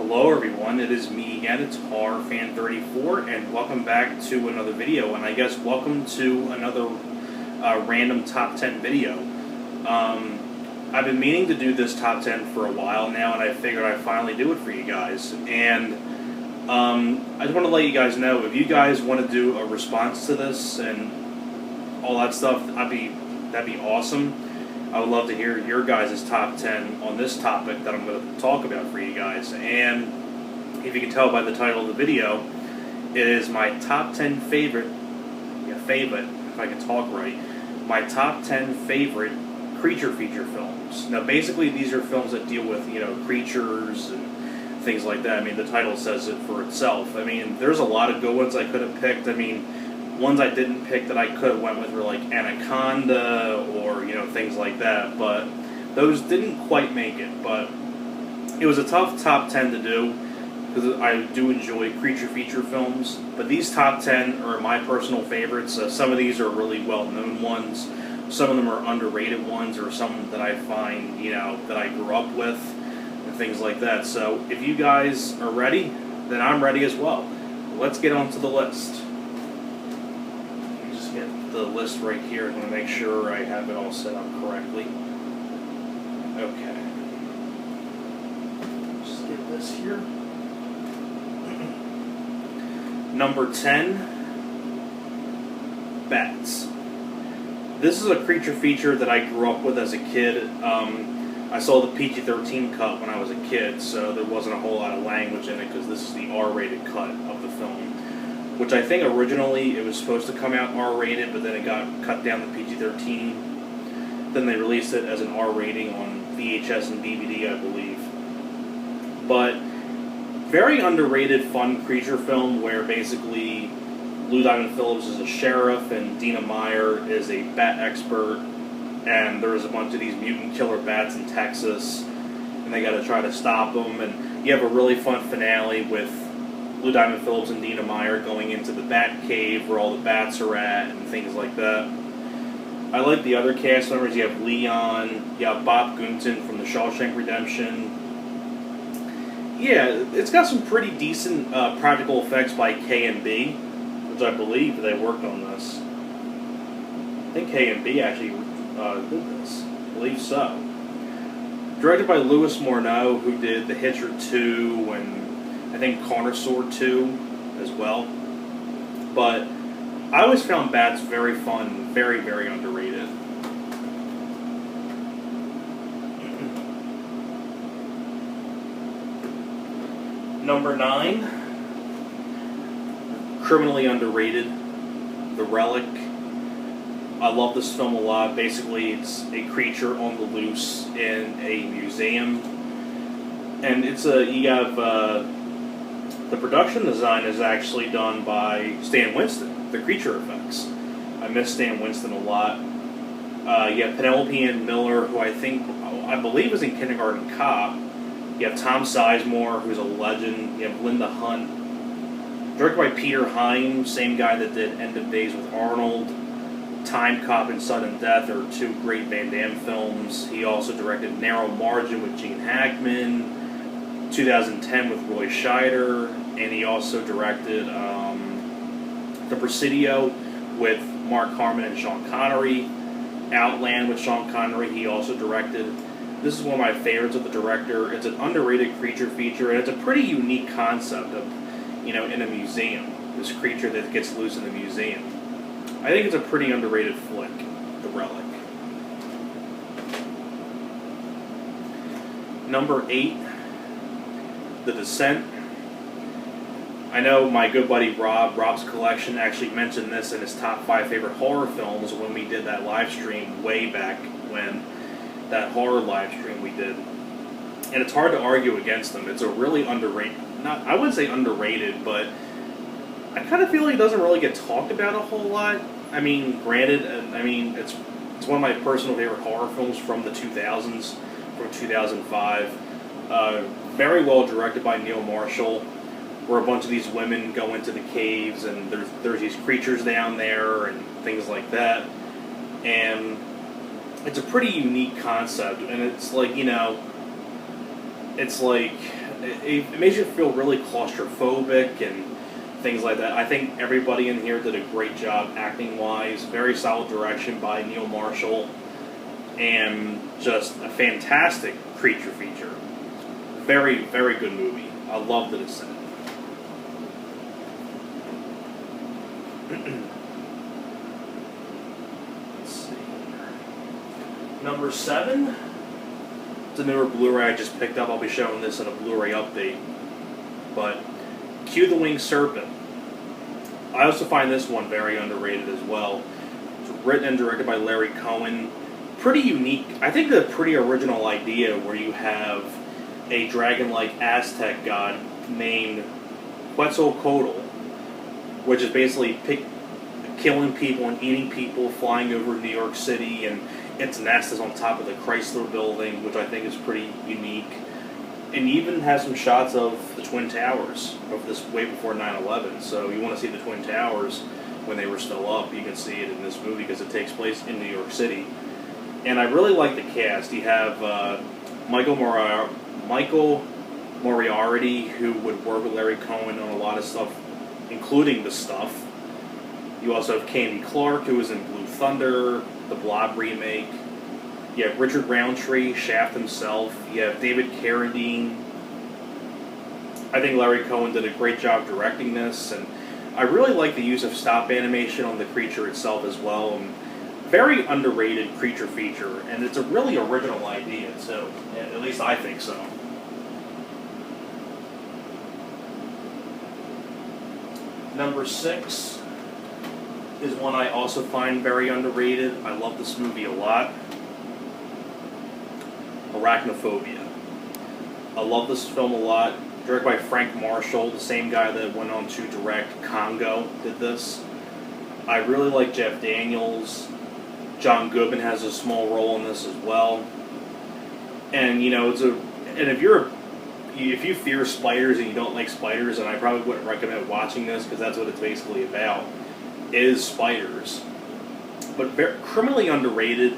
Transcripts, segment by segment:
Hello everyone, it is me again, it's HorrorFan34, and welcome back to another video, and I guess welcome to another random top 10 video. I've been meaning to do this top 10 for a while now, and I figured I'd finally do it for you guys, and I just want to let you guys know, if you guys want to do a response to this and all that stuff, that'd be awesome. I would love to hear your guys' top 10 on this topic that I'm going to talk about for you guys. And if you can tell by the title of the video, it is my top 10 favorite, if I can talk right, my top 10 favorite creature feature films. Now basically these are films that deal with, creatures and things like that. I mean, the title says it for itself. I mean, there's a lot of good ones I could have picked. I mean, ones I didn't pick that I could have went with were like Anaconda or, things like that, but those didn't quite make it. But it was a tough top 10 to do because I do enjoy creature feature films, but these top 10 are my personal favorites. Some of these are really well-known ones, some of them are underrated ones, or some that I find, that I grew up with and things like that. So if you guys are ready, then I'm ready as well. Let's get on to the list. The list right here. I'm going to make sure I have it all set up correctly. Okay. Just get this here. Number 10, Bats. This is a creature feature that I grew up with as a kid. I saw the PG-13 cut when I was a kid, so there wasn't a whole lot of language in it because this is the R-rated cut of the film, which I think originally it was supposed to come out R-rated, but then it got cut down to PG-13. Then they released it as an R rating on VHS and DVD, I believe. But very underrated, fun creature film where basically Lou Diamond Phillips is a sheriff and Dina Meyer is a bat expert, and there's a bunch of these mutant killer bats in Texas, and they got to try to stop them. And you have a really fun finale with Lou Diamond Phillips and Dina Meyer going into the Bat Cave where all the bats are at and things like that. I like the other cast members. You have Leon, you have Bob Gunton from The Shawshank Redemption. Yeah, it's got some pretty decent practical effects by K&B, which I believe they worked on this. I think K&B actually did this. I believe so. Directed by Louis Morneau, who did The Hitcher 2 and I think Carnosaur 2 as well. But I always found Bats very fun, very, very underrated. Number 9, criminally underrated, The Relic. I love this film a lot. Basically, it's a creature on the loose in a museum. And it's the production design is actually done by Stan Winston, the creature effects. I miss Stan Winston a lot. You have Penelope Ann Miller, who I believe is in Kindergarten Cop. You have Tom Sizemore, who's a legend. You have Linda Hunt. Directed by Peter Heim, same guy that did End of Days with Arnold. Time Cop and Sudden Death are two great Van Damme films. He also directed Narrow Margin with Gene Hackman, 2010 with Roy Scheider, and he also directed The Presidio with Mark Harmon and Sean Connery, Outland with Sean Connery, he also directed. This is one of my favorites of the director. It's an underrated creature feature, and it's a pretty unique concept of, in a museum, this creature that gets loose in the museum. I think it's a pretty underrated flick, The Relic. Number 8, The Descent. I know my good buddy Rob's Collection, actually mentioned this in his top 5 favorite horror films when we did that live stream way back when, that horror live stream we did. And it's hard to argue against them. It's a really underrated, I wouldn't say underrated, but I kind of feel like it doesn't really get talked about a whole lot. I mean, granted, it's one of my personal favorite horror films from the 2000s, from 2005. Very well directed by Neil Marshall, where a bunch of these women go into the caves and there's these creatures down there and things like that. And it's a pretty unique concept, and it's like, it's like it makes you feel really claustrophobic and things like that. I think everybody in here did a great job acting-wise. Very solid direction by Neil Marshall, and just a fantastic creature feature. Very, very good movie. I love The Descent. Let's see. Number 7. It's a newer Blu-ray I just picked up. I'll be showing this in a Blu-ray update. But Q the Winged Serpent. I also find this one very underrated as well. It's written and directed by Larry Cohen. Pretty unique. I think a pretty original idea where you have a dragon-like Aztec god named Quetzalcoatl, which is basically killing people and eating people, flying over New York City, and its nest is on top of the Chrysler Building, which I think is pretty unique. And even has some shots of the Twin Towers of this way before 9/11. So you want to see the Twin Towers when they were still up, you can see it in this movie because it takes place in New York City. And I really like the cast. You have Michael Moriarty, who would work with Larry Cohen on a lot of stuff, including The Stuff. You also have Candy Clark, who was in Blue Thunder, the Blob remake. You have Richard Roundtree, Shaft himself. You have David Carradine. I think Larry Cohen did a great job directing this, and I really like the use of stop animation on the creature itself as well. And very underrated creature feature, and it's a really original idea too. At least I think so. Number 6 is one I also find very underrated. I love this movie a lot. Arachnophobia. I love this film a lot. Directed by Frank Marshall, the same guy that went on to direct Congo, did this. I really like Jeff Daniels. John Goodman has a small role in this as well. And you know, if you fear spiders and you don't like spiders, and I probably wouldn't recommend watching this because that's what it's basically about, is spiders. But criminally underrated.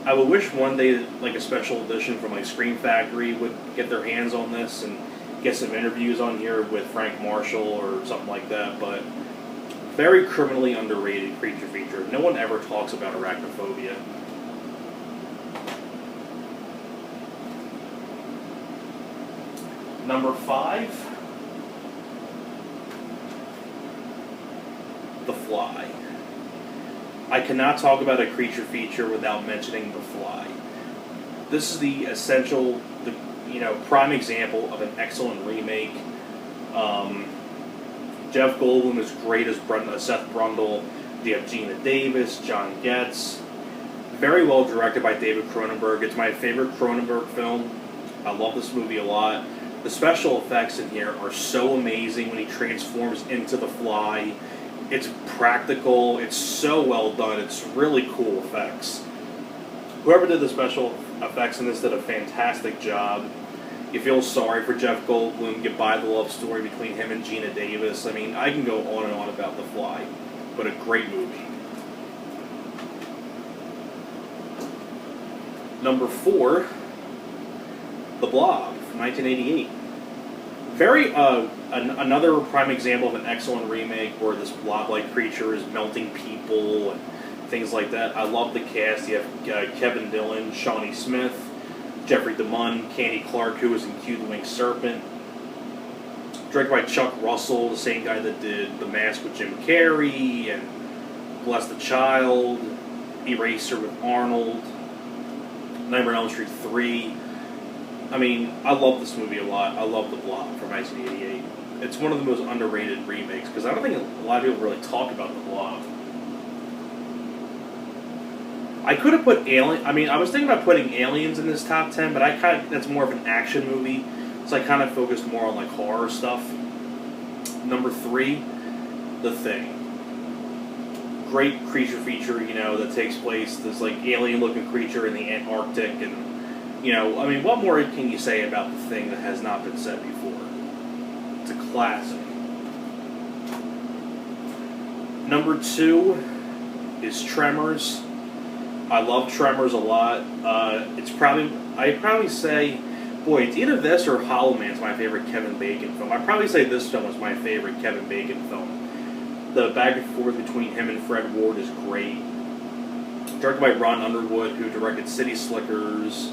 I would wish one day, like a special edition from like Scream Factory would get their hands on this and get some interviews on here with Frank Marshall or something like that. But very criminally underrated creature feature. No one ever talks about arachnophobia. Number 5, The Fly. I cannot talk about a creature feature without mentioning The Fly. This is the essential, prime example of an excellent remake. Jeff Goldblum is great as Seth Brundle. You have Gina Davis, John Getz. Very well directed by David Cronenberg. It's my favorite Cronenberg film. I love this movie a lot. The special effects in here are so amazing when he transforms into the Fly. It's practical. It's so well done. It's really cool effects. Whoever did the special effects in this did a fantastic job. You feel sorry for Jeff Goldblum. You buy the love story between him and Gina Davis. I mean, I can go on and on about The Fly, but a great movie. Number 4, The Blob, from 1988. Another prime example of an excellent remake where this blob-like creature is melting people and things like that. I love the cast. You have Kevin Dillon, Shawnee Smith, Jeffrey DeMunn, Candy Clark, who was in Q the Winged Serpent. Directed by Chuck Russell, the same guy that did The Mask with Jim Carrey, and Bless the Child, Eraser with Arnold, Nightmare on Elm Street 3. I mean, I love this movie a lot. I love The Blob from 1988. It's one of the most underrated remakes, because I don't think a lot of people really talk about The Blob. I could have put Alien. I mean, I was thinking about putting Aliens in this top 10, but that's more of an action movie, so I kind of focused more on like horror stuff. Number 3, The Thing. Great creature feature, that takes place. This like alien-looking creature in the Antarctic, and I mean, what more can you say about The Thing that has not been said before? It's a classic. Number 2 is Tremors. I love Tremors a lot. I'd probably say boy, it's either this or Hollow Man's my favorite Kevin Bacon film. I'd probably say this film is my favorite Kevin Bacon film. The back and forth between him and Fred Ward is great. Directed by Ron Underwood, who directed City Slickers.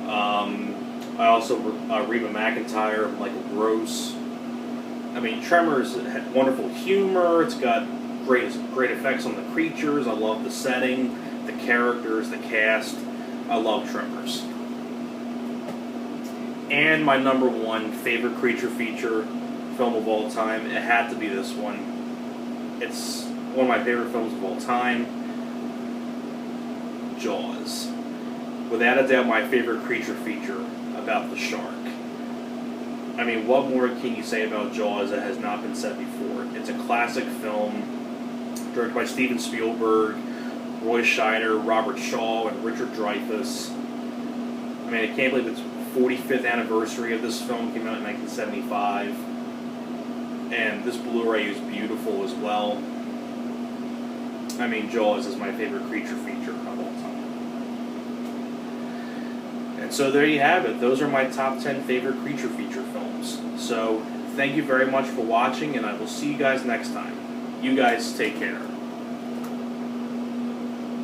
I also Reba McEntire, Michael Gross. I mean, Tremors had wonderful humor. It's got great effects on the creatures. I love the setting, the characters, the cast. I love Tremors. And my number one favorite creature feature film of all time, it had to be this one. It's one of my favorite films of all time. Jaws. Without a doubt, my favorite creature feature about the shark. I mean, what more can you say about Jaws that has not been said before? It's a classic film, directed by Steven Spielberg, Roy Scheider, Robert Shaw, and Richard Dreyfuss. I mean, I can't believe it's 45th anniversary of this film. Came out in 1975. And this Blu-ray is beautiful as well. I mean, Jaws is my favorite creature feature of all time. And so there you have it. Those are my top 10 favorite creature feature films. So thank you very much for watching, and I will see you guys next time. You guys take care.